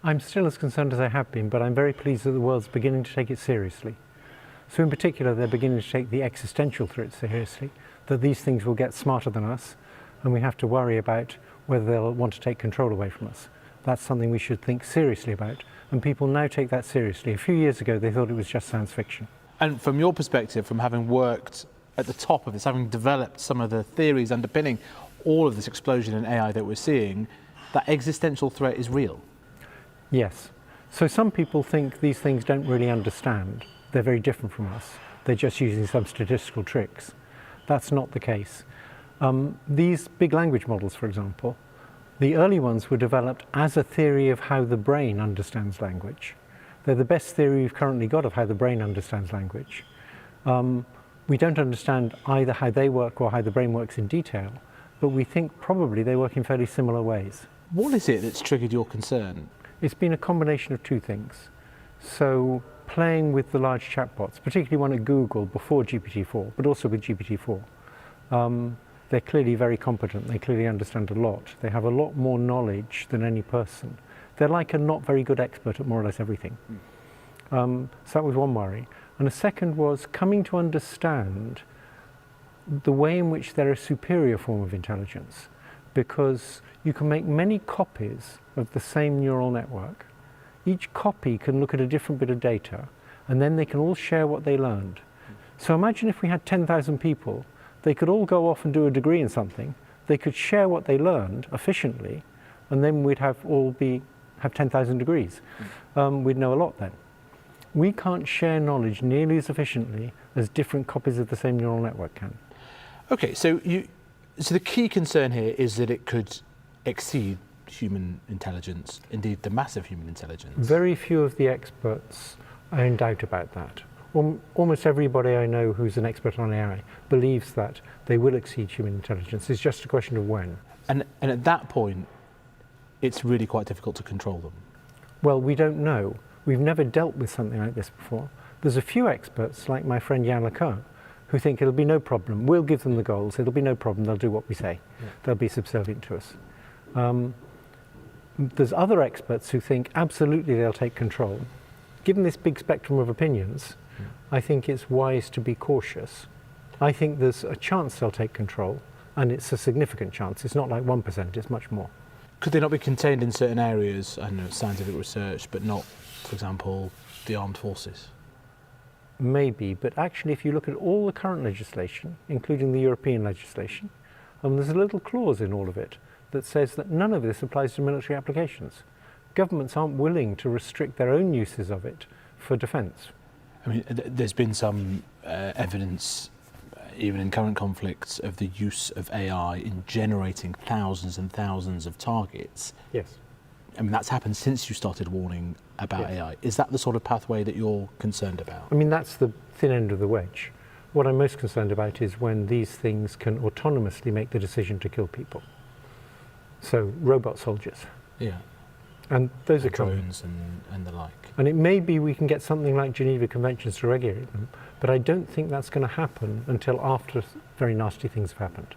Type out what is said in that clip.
I'm still as concerned as I have been, but I'm very pleased that the world's beginning to take it seriously. So in particular, they're beginning to take the existential threat seriously, that these things will get smarter than us, and we have to worry about whether they'll want to take control away from us. That's something we should think seriously about, and people now take that seriously. A few years ago, they thought it was just science fiction. And from your perspective, from having worked at the top of this, having developed some of the theories underpinning all of this explosion in AI that we're seeing, that existential threat is real? Yes. So some people think these things don't really understand. They're very different from us. They're just using some statistical tricks. That's not the case. These big language models, for example, the early ones were developed as a theory of how the brain understands language. They're the best theory we've currently got of how the brain understands language. We don't understand either how they work or how the brain works in detail, but we think probably they work in fairly similar ways. What is it that's triggered your concern? It's been a combination of two things. So playing with the large chatbots, particularly one at Google before GPT-4, but also with GPT-4, they're clearly very competent. They clearly understand a lot. They have a lot more knowledge than any person. They're like a not very good expert at more or less everything. So that was one worry. And a second was coming to understand the way in which they're a superior form of intelligence, because you can make many copies of the same neural network. Each copy can look at a different bit of data, and then they can all share what they learned. So imagine if we had 10,000 people, they could all go off and do a degree in something, they could share what they learned efficiently, and then we'd have 10,000 degrees. We'd know a lot then. We can't share knowledge nearly as efficiently as different copies of the same neural network can. Okay, so the key concern here is that it could exceed human intelligence, indeed the massive human intelligence. Very few of the experts are in doubt about that. Almost everybody I know who's an expert on AI believes that they will exceed human intelligence. It's just a question of when. And at that point, it's really quite difficult to control them. Well, we don't know. We've never dealt with something like this before. There's a few experts, like my friend Yann LeCun, who think it'll be no problem. We'll give them the goals. It'll be no problem. They'll do what we say. Yeah. They'll be subservient to us. There's other experts who think absolutely they'll take control. Given this big spectrum of opinions, I think it's wise to be cautious. I think there's a chance they'll take control, and it's a significant chance. It's not like 1%, it's much more. Could they not be contained in certain areas, I don't know, scientific research, but not, for example, the armed forces? Maybe, but actually if you look at all the current legislation, including the European legislation, there's a little clause in all of it that says that none of this applies to military applications. Governments aren't willing to restrict their own uses of it for defence. I mean, there's been some evidence, even in current conflicts, of the use of AI in generating thousands and thousands of targets. Yes. I mean, that's happened since you started warning about AI. Is that the sort of pathway that you're concerned about? I mean, that's the thin end of the wedge. What I'm most concerned about is when these things can autonomously make the decision to kill people. So, robot soldiers. Yeah. And those are coming. Drones and the like. And it may be we can get something like Geneva Conventions to regulate them, but I don't think that's going to happen until after very nasty things have happened.